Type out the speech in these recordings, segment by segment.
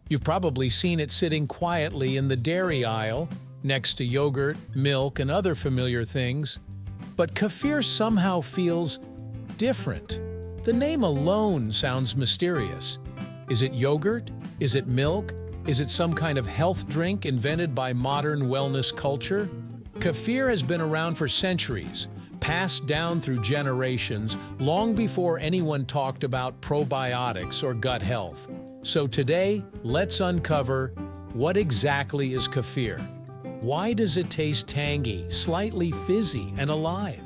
You've probably seen it sitting quietly in the dairy aisle, next to yogurt, milk, and other familiar things. But kefir somehow feels different. The name alone sounds mysterious. Is it yogurt? Is it milk? Is it some kind of health drink invented by modern wellness culture? Kefir has been around for centuries, passed down through generations, long before anyone talked about probiotics or gut health. So today, let's uncover what exactly is kefir. Why does it taste tangy, slightly fizzy, and alive?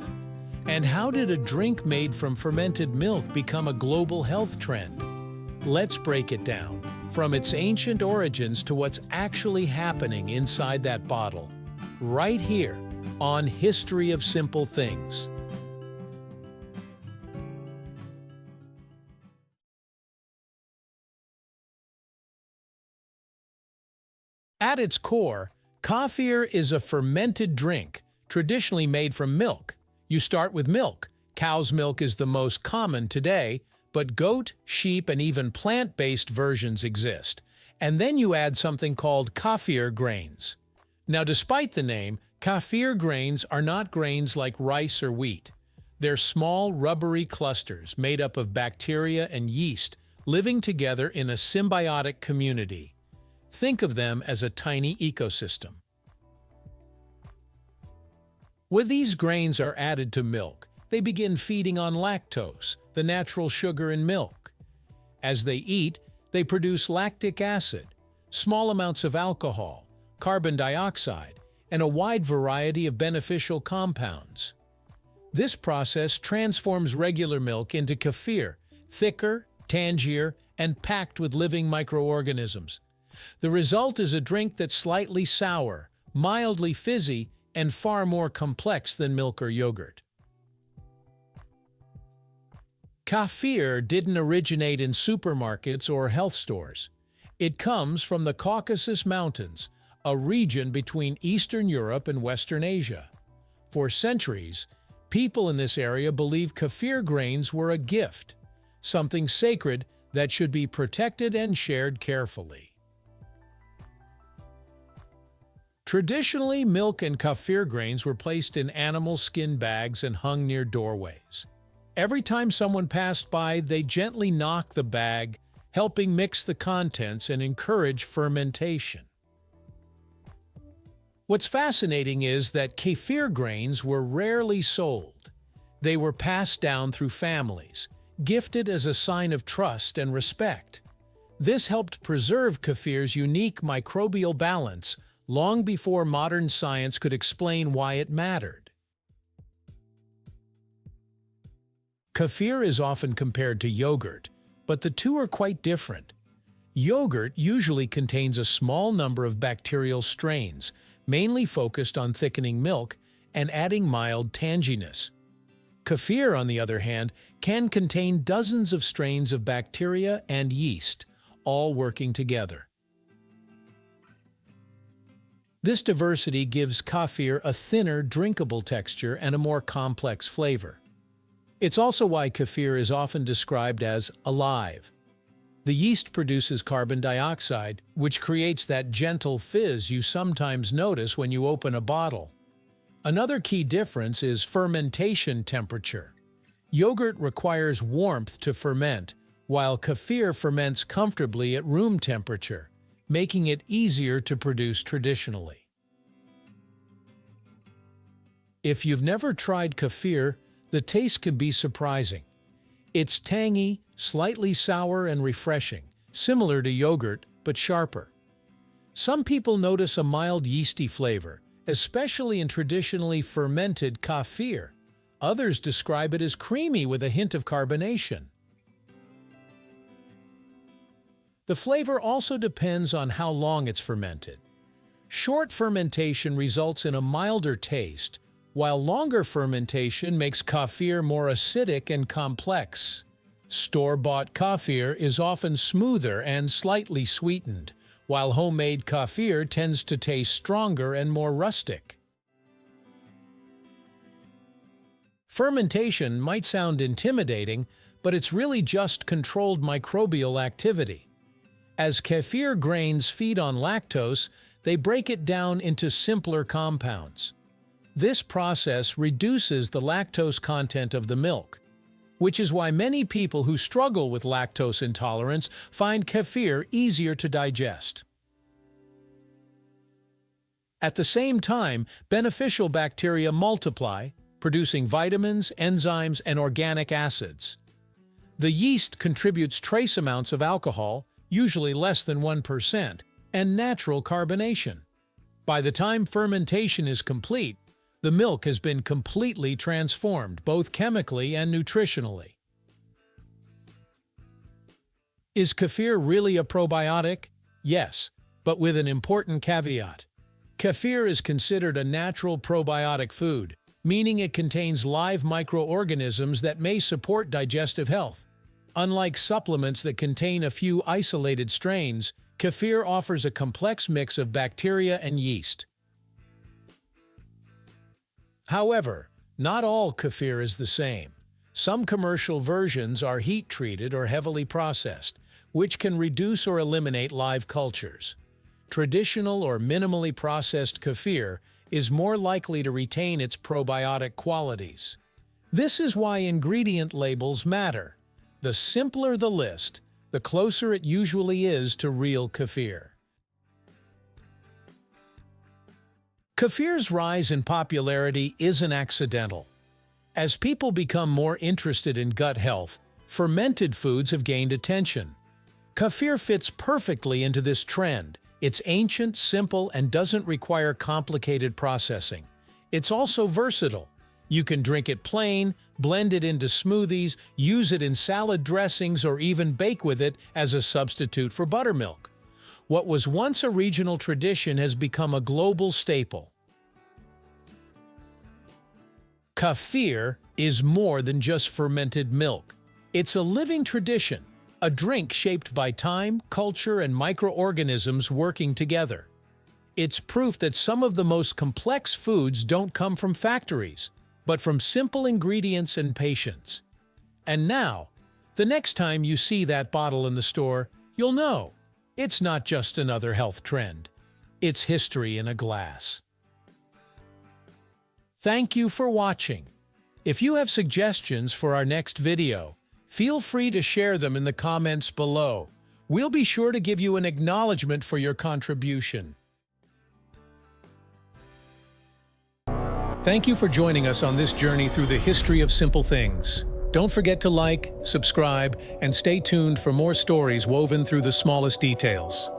And how did a drink made from fermented milk become a global health trend? Let's break it down, from its ancient origins to what's actually happening inside that bottle, right here on History of Simple Things. At its core, kefir is a fermented drink, traditionally made from milk. You start with milk. Cow's milk is the most common today, but goat, sheep, and even plant-based versions exist. And then you add something called kefir grains. Now, despite the name, kefir grains are not grains like rice or wheat. They're small, rubbery clusters made up of bacteria and yeast living together in a symbiotic community. Think of them as a tiny ecosystem. When these grains are added to milk, they begin feeding on lactose, the natural sugar in milk. As they eat, they produce lactic acid, small amounts of alcohol, carbon dioxide, and a wide variety of beneficial compounds. This process transforms regular milk into kefir, thicker, tangier, and packed with living microorganisms. The result is a drink that's slightly sour, mildly fizzy, and far more complex than milk or yogurt. Kefir didn't originate in supermarkets or health stores. It comes from the Caucasus Mountains, a region between Eastern Europe and Western Asia. For centuries, people in this area believed kefir grains were a gift, something sacred that should be protected and shared carefully. Traditionally, milk and kefir grains were placed in animal skin bags and hung near doorways. Every time someone passed by, they gently knocked the bag, helping mix the contents and encourage fermentation. What's fascinating is that kefir grains were rarely sold. They were passed down through families, gifted as a sign of trust and respect. This helped preserve kefir's unique microbial balance long before modern science could explain why it mattered. Kefir is often compared to yogurt, but the two are quite different. Yogurt usually contains a small number of bacterial strains, mainly focused on thickening milk and adding mild tanginess. Kefir, on the other hand, can contain dozens of strains of bacteria and yeast, all working together. This diversity gives kefir a thinner, drinkable texture and a more complex flavor. It's also why kefir is often described as alive. The yeast produces carbon dioxide, which creates that gentle fizz you sometimes notice when you open a bottle. Another key difference is fermentation temperature. Yogurt requires warmth to ferment, while kefir ferments comfortably at room temperature, making it easier to produce traditionally. If you've never tried kefir, the taste can be surprising. It's tangy, slightly sour, and refreshing, similar to yogurt, but sharper. Some people notice a mild yeasty flavor, especially in traditionally fermented kefir. Others describe it as creamy with a hint of carbonation. The flavor also depends on how long it's fermented. Short fermentation results in a milder taste, while longer fermentation makes kefir more acidic and complex. Store-bought kefir is often smoother and slightly sweetened, while homemade kefir tends to taste stronger and more rustic. Fermentation might sound intimidating, but it's really just controlled microbial activity. As kefir grains feed on lactose, they break it down into simpler compounds. This process reduces the lactose content of the milk, which is why many people who struggle with lactose intolerance find kefir easier to digest. At the same time, beneficial bacteria multiply, producing vitamins, enzymes, and organic acids. The yeast contributes trace amounts of alcohol, usually less than 1%, and natural carbonation. By the time fermentation is complete, the milk has been completely transformed, both chemically and nutritionally. Is kefir really a probiotic? Yes, but with an important caveat. Kefir is considered a natural probiotic food, meaning it contains live microorganisms that may support digestive health. Unlike supplements that contain a few isolated strains, kefir offers a complex mix of bacteria and yeast. However, not all kefir is the same. Some commercial versions are heat-treated or heavily processed, which can reduce or eliminate live cultures. Traditional or minimally processed kefir is more likely to retain its probiotic qualities. This is why ingredient labels matter. The simpler the list, the closer it usually is to real kefir. Kefir's rise in popularity isn't accidental. As people become more interested in gut health, fermented foods have gained attention. Kefir fits perfectly into this trend. It's ancient, simple, and doesn't require complicated processing. It's also versatile. You can drink it plain, blend it into smoothies, use it in salad dressings, or even bake with it as a substitute for buttermilk. What was once a regional tradition has become a global staple. Kefir is more than just fermented milk. It's a living tradition, a drink shaped by time, culture, and microorganisms working together. It's proof that some of the most complex foods don't come from factories, but from simple ingredients and patience. And now, the next time you see that bottle in the store, you'll know it's not just another health trend. It's history in a glass. Thank you for watching. If you have suggestions for our next video, feel free to share them in the comments below. We'll be sure to give you an acknowledgement for your contribution. Thank you for joining us on this journey through the history of simple things. Don't forget to like, subscribe, and stay tuned for more stories woven through the smallest details.